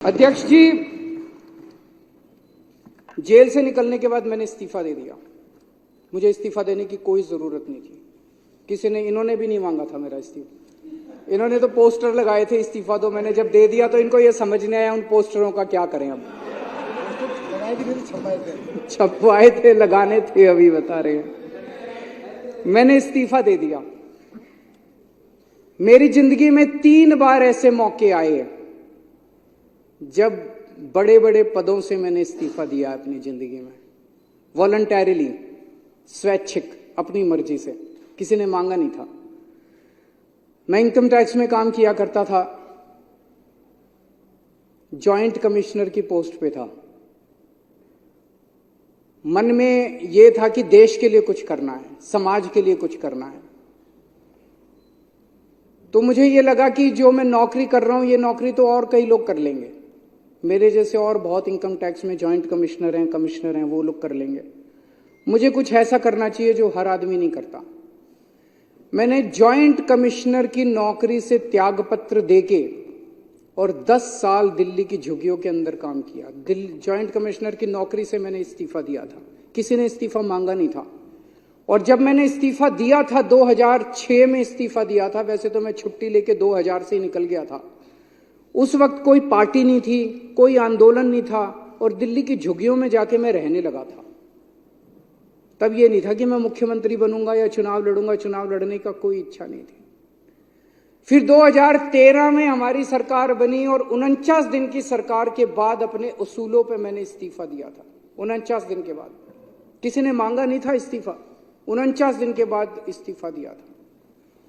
अध्यक्ष जी, जेल से निकलने के बाद मैंने इस्तीफा दे दिया। मुझे इस्तीफा देने की कोई जरूरत नहीं थी। इन्होंने भी नहीं मांगा था मेरा इस्तीफा। इन्होंने तो पोस्टर लगाए थे इस्तीफा दो। मैंने जब दे दिया तो इनको ये समझ नहीं आया उन पोस्टरों का क्या करें। अब छपवाए थे, लगाने थे, अभी बता रहे हैं। मैंने इस्तीफा दे दिया। मेरी जिंदगी में 3 बार ऐसे मौके आए जब बड़े बड़े पदों से मैंने इस्तीफा दिया अपनी जिंदगी में, वॉलंटरीली, स्वैच्छिक, अपनी मर्जी से। किसी ने मांगा नहीं था। मैं इनकम टैक्स में काम किया करता था, जॉइंट कमिश्नर की पोस्ट पे था। मन में यह था कि देश के लिए कुछ करना है, समाज के लिए कुछ करना है। तो मुझे यह लगा कि जो मैं नौकरी कर रहा हूं, ये नौकरी तो और कई लोग कर लेंगे। मेरे जैसे और बहुत इनकम टैक्स में जॉइंट कमिश्नर हैं, वो लोग कर लेंगे। मुझे कुछ ऐसा करना चाहिए जो हर आदमी नहीं करता। मैंने जॉइंट कमिश्नर की नौकरी से त्यागपत्र देके और 10 साल दिल्ली की झुग्गियों के अंदर काम किया। जॉइंट कमिश्नर की नौकरी से मैंने इस्तीफा दिया था। किसी ने इस्तीफा मांगा नहीं था। और जब मैंने इस्तीफा दिया था, 2006 में इस्तीफा दिया था। वैसे तो मैं छुट्टी लेके 2000 से ही निकल गया था। उस वक्त कोई पार्टी नहीं थी, कोई आंदोलन नहीं था, और दिल्ली की झुग्गियों में जाके मैं रहने लगा था। तब ये नहीं था कि मैं मुख्यमंत्री बनूंगा या चुनाव लड़ूंगा। चुनाव लड़ने का कोई इच्छा नहीं थी। फिर 2013 में हमारी सरकार बनी और 49 दिन की सरकार के बाद अपने उसूलों पे मैंने इस्तीफा दिया था। 49 दिन के बाद। किसी ने मांगा नहीं था इस्तीफा। 49 दिन के बाद इस्तीफा दिया था।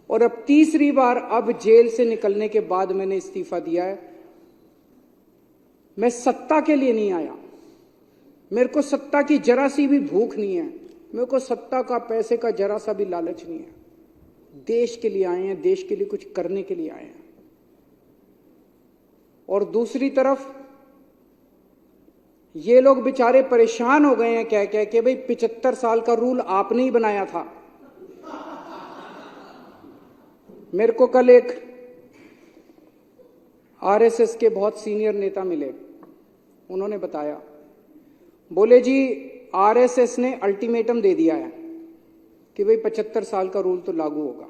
और अब तीसरी बार, अब जेल से निकलने के बाद मैंने इस्तीफा दिया है। मैं सत्ता के लिए नहीं आया। मेरे को सत्ता की जरा सी भी भूख नहीं है। मेरे को सत्ता का, पैसे का जरा सा भी लालच नहीं है। देश के लिए आए हैं, देश के लिए कुछ करने के लिए आए हैं। और दूसरी तरफ ये लोग बेचारे परेशान हो गए हैं कह कह के, भाई 75 साल का रूल आपने ही बनाया था। मेरे को कल एक आरएसएस के बहुत सीनियर नेता मिले। उन्होंने बताया, बोले जी आरएसएस ने अल्टीमेटम दे दिया है कि भाई 75 साल का रूल तो लागू होगा।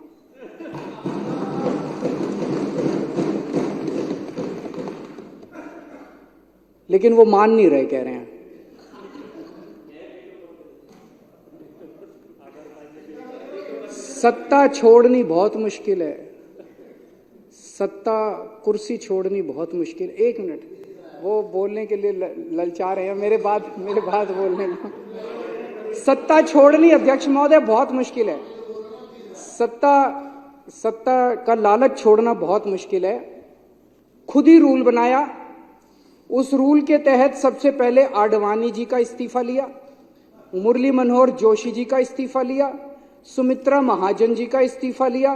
लेकिन वो मान नहीं रहे, कह रहे हैं सत्ता छोड़नी बहुत मुश्किल है। सत्ता, कुर्सी छोड़नी बहुत मुश्किल। 1 मिनट, वो बोलने के लिए ललचा रहे हैं। मेरे बाद बोलने लो। सत्ता छोड़नी, अध्यक्ष महोदय, बहुत मुश्किल है। सत्ता का लालच छोड़ना बहुत मुश्किल है। खुद ही रूल बनाया। उस रूल के तहत सबसे पहले आडवाणी जी का इस्तीफा लिया, मुरली मनोहर जोशी जी का इस्तीफा लिया, सुमित्रा महाजन जी का इस्तीफा लिया,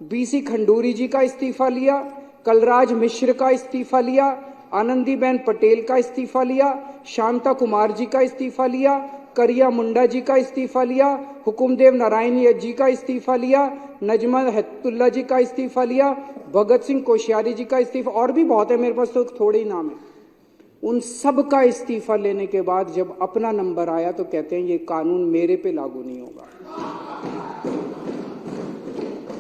बीसी खंडूरी जी का इस्तीफा लिया, कलराज मिश्र का इस्तीफा लिया, आनंदीबेन पटेल का इस्तीफा लिया, शांता कुमार जी का इस्तीफा लिया, करिया मुंडा जी का इस्तीफा लिया, हुकुमदेव नारायण जी का इस्तीफा लिया, नजमा हेतुल्ला जी का इस्तीफा लिया, भगत सिंह कोश्यारी जी का इस्तीफा, और भी बहुत है, मेरे पास तो थोड़े ही नाम है। उन सब का इस्तीफा लेने के बाद जब अपना नंबर आया तो कहते हैं ये कानून मेरे पे लागू नहीं होगा।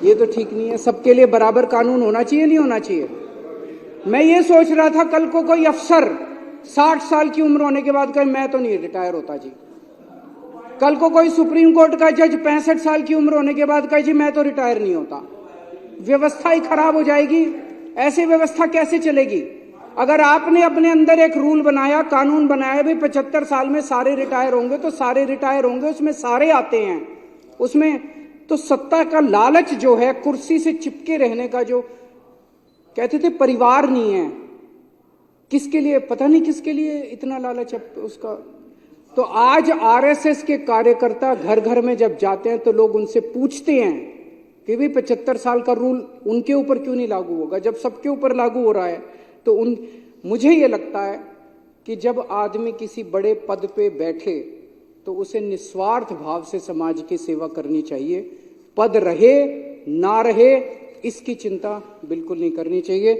ये तो ठीक नहीं है। सबके लिए बराबर कानून होना चाहिए, नहीं होना चाहिए? मैं ये सोच रहा था, कल को कोई अफसर 60 साल की उम्र होने के बाद कहे मैं तो नहीं रिटायर होता जी। कल को कोई सुप्रीम कोर्ट का जज 65 साल की उम्र होने के बाद कहे जी मैं तो रिटायर नहीं होता। व्यवस्था ही खराब हो जाएगी। ऐसी व्यवस्था कैसे चलेगी? अगर आपने अपने अंदर एक रूल बनाया, कानून बनाया, भाई 75 साल में सारे रिटायर होंगे, तो सारे रिटायर होंगे, उसमें सारे आते हैं। उसमें तो सत्ता का लालच जो है, कुर्सी से चिपके रहने का, जो कहते थे परिवार नहीं है, किसके लिए, पता नहीं किसके लिए इतना लालच है उसका। तो आज आरएसएस के कार्यकर्ता घर घर में जब जाते हैं तो लोग उनसे पूछते हैं कि भाई 75 साल का रूल उनके ऊपर क्यों नहीं लागू होगा, जब सबके ऊपर लागू हो रहा है। तो मुझे ये लगता है कि जब आदमी किसी बड़े पद पे बैठे तो उसे निस्वार्थ भाव से समाज की सेवा करनी चाहिए। पद रहे ना रहे, इसकी चिंता बिल्कुल नहीं करनी चाहिए।